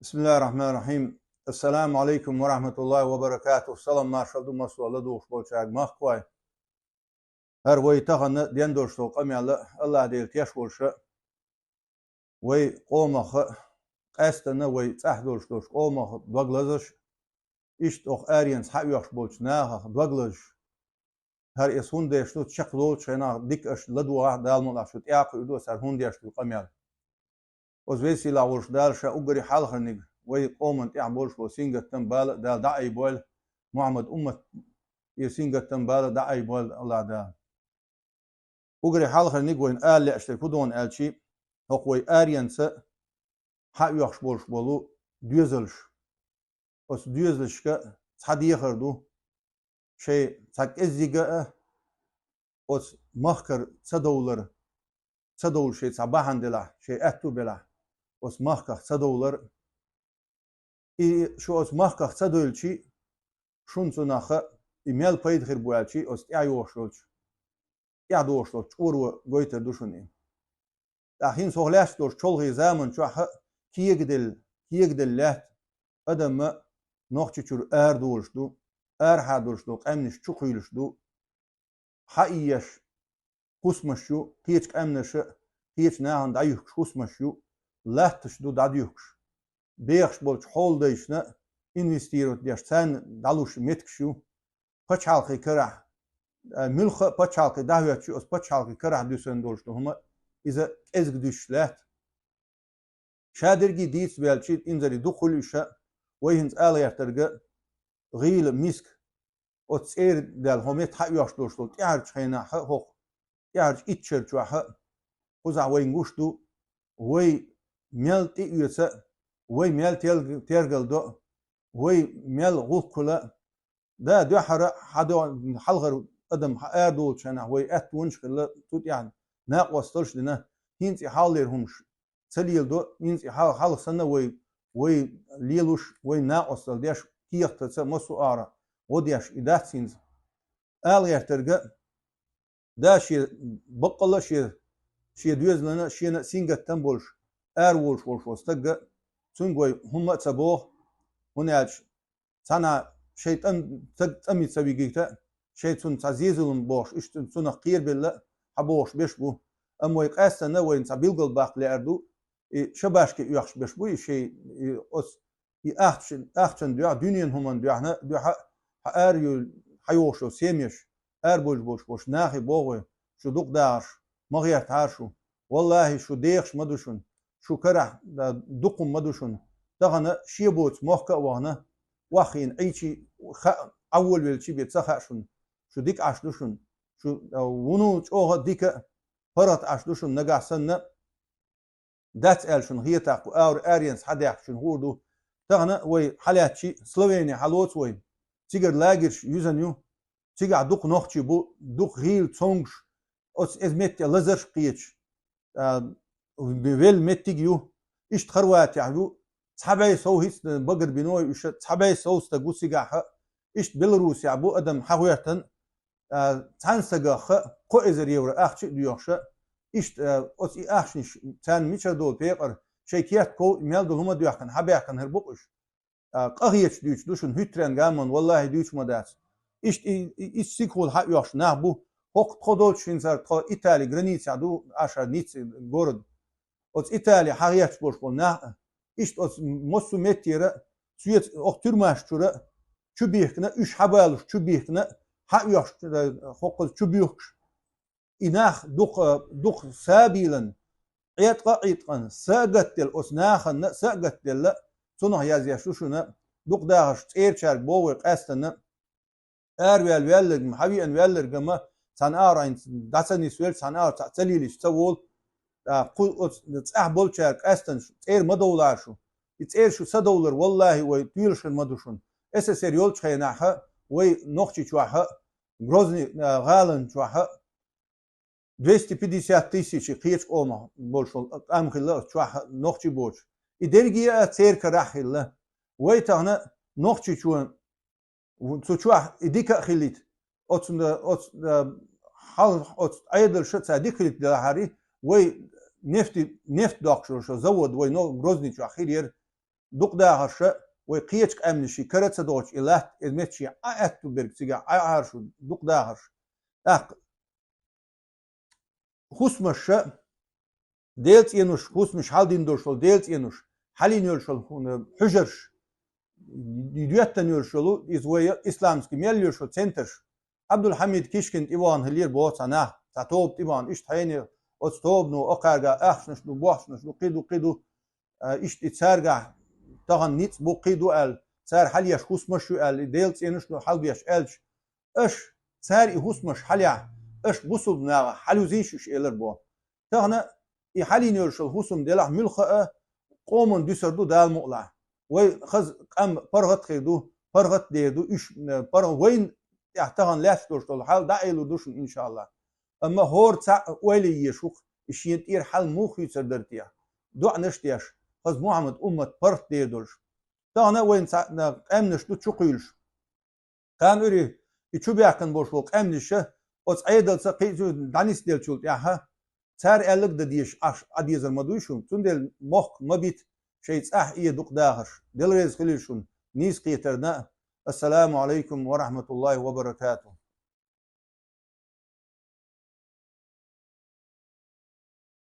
بسم الله الرحمن الرحيم. السلام عليكم ورحمة الله وبركاته. سلام مارشال دو مسؤول دوش بولشاق مخكوي. هر وي تغن دين دوشتو قميال الله ديل تيش بولشا. وي قومخ قاستنا وي تحدوشتوش قومخ دوغلزش. إشت أخ آرينس حيوش بولش ناها دوغلز. هر إسهون ديشتو تشق دولش هنا ديك أش لدوها دالمون أشت إعقل دو سر هون ديشتو قميال. وزويسي لاورش دالشا أقري حالخنيق. وي قومن تعبولش بو سينغت تنبال دال دعي بول محمد أمة يسينغت تنبال دعي بول الله دال أقري حالخنيق وين آل لأشتر كدون آل شي هقوي آرينس حق يخش بولش بولو ديوزلش بس ديوزلش كا تحدي خردو شيء تك إزيجا بس مخكر تدول شيء صباحا دلا شيء أتو بلا بس مخكر تدولر شو اس مخكر تدول شيء شون صناخة إيميل بايد خير بوالشي أس يعيوشلش يعدوشلش أورو قويتر دوشني الحين سهلاش دوش شلغي زمن شو كيقدل لات أدم نوختي شور دولشدو حادولشدو قمنش شقيلشدو حقيش قسمشو هيك قمنش هيك ناهن دايوكش قسمشو لاتشدو داديوكش بيخش بولش حول ديشنا انفستيروت ديش تان دالوش متكشو پچ حلقي كرح ملخ پچ حلقي دهويت شو اس پچ حلقي كرح دوسن دولشدو هما إذا إزق دوشلات شادرجي ديس بيالشيت إنزري دخوليشا ويهنز آلياترجا غيل ميسك وتسير دال هميت حيوش دولشدو تعرج هنا حق تعرج إتشر شوها وزع وينغوشدو وي ميل تيوسا وي ميل تيرجل دو وي ميل غوكولا ده دو حدو حلغر قدم حقادو شنا وي ونش خلا توت يعني ناقوستلش لنا هينز حالير همش سليل دو هينز حال سنة وي ليلوش وي ناقوستل ديش كيخت مسو آرا وديش إدات سينز آلير ترجع ده شي بقلا شي دوز لنا شي سينجت تنبولش وولش وستجا سنجوي هم تسبوه هناش سنة شيطان تمي تسوي جيتا شيطان تعزيزهم بوش إيش سنة قير بالله حبوش بيشبو أما يقاسنا وين سبيلقل باق لأردو شباش كي يخش بيشبو شيء أس أختن دنيا هم دعنا دع أريو حيوشو سيميش بوش ناخي بوه شو دوق دارش مغير تارشو والله شو ديخش مدوشون شو كره دقم مدوشون تغنى شيبوت موكا وانا واخين ايشي اول بالشي بيتسخشون شو ديك عشدوشون شو ونو اوغا ديك فرط عشدوشون نجا سنة دات الشون هي تاقو اور ارينس حدا يحشون هوردو تغنى وي حالاتشي سلوفينيا حلوت وي تيجر لاجرش يوزنيو تيجا دوق نوختي بو دوق غيل تونغش اوس ازمت لزرش قيتش بيل متيجيو ايش تخروات يعلو صحابي سو هيس بقر بنوي ايش صحابي سو استغوسي غا ايش بيلاروس يا ابو ادم حويتن تانسغا قو ازريور اخشي ديوخش ايش اوس اخشنش تان ميچ دول بيقر شيكيات كو ميل دول هما ديوخن حبيقن هربوش قغيش ديوش دوشن هيترن غامن والله ديوش مداس ايش سيكول حق يوخش نابو هوك تخدول شينزر تخ ايطالي غرانيتسا دو اشا نيتس غورد اوس ايطالي حقيقت بوش بولنا إيش أس مسو متيرة سويت أختر ماشتورة شو بيحكنا إيش حبالش شو بيحكنا حيوش خقل شو بيحكش إناخ دق سابيلا عيتقا ساقتل أسناخن ساقتل لا صنع يزيشوشنا دق داهش تيرشار بوق أستنا ويلر محبي أن ويلر جما سنارا داسني سويل سنارا تسليلش تقول بول شارك أستن تير مدولارشو تير شو $100 والله ويطيلش المدوشون سريول شيناها وي نوختي شوها غروزني غالن شوها 250,000 قيش اوما بولشول امخلا شوها نوختي بولش إدرجيا تير كراخيلا وي تانا نوختي شون وتشوح إديكا خليت أوت حال أوت أيدل شت صديقي دهاري وي نفت داخل شو زود وي نو غروزني شو أخير دق داهرش وقيتك أمنشي كرت دوش إلات إزمتشي أأتو بركتيجا أعرشو دق داهرش أق خصمش ديلت ينوش خصمش حال دين دوشل ديلت ينوش حالين يرشل حجرش يديتن يرشلو إزوي إسلامسكي ميل يرشل سنترش عبد الحميد كيشكنت إيوان هلير بوتسانه تاتوب إيوان إشت هيني أستوب نو أقارجا أخشنش نو بوحشنش نو قيدو إشت إتسارجا طغن نيت بو قيدو ال سار حاليش خصمشو ال ديلت ينوش نو حالبيش ألش إش سار إخصمش حاليا إش بوصل ناغا حالو زيشوش إلر بو تغنا يحالين يرشل خصم ديلا ملخة قومن ديسردو دال مقلع وي خز قام برغت خيدو برغت ديدو إش برغ وين يحتغن لاش دوشتول حال دايلو دوشن إن شاء الله أما هور تسع ويلي يشوخ إشينت إير حال موخي سردرتيا دع نشتياش خز محمد أمة برت ديدولش تغنا وين قام نشتو تشقيلش قام إري يشو بيحكن بوشول قام نشه أوز عيدل سقيتو دانيس ديل شولت ياها سار ألق دديش أش أديزر مدوشون تندل مخ مبيت شيء إيه دق داهر دل ريز خليشون نيس قيترنا السلام عليكم ورحمة الله وبركاته.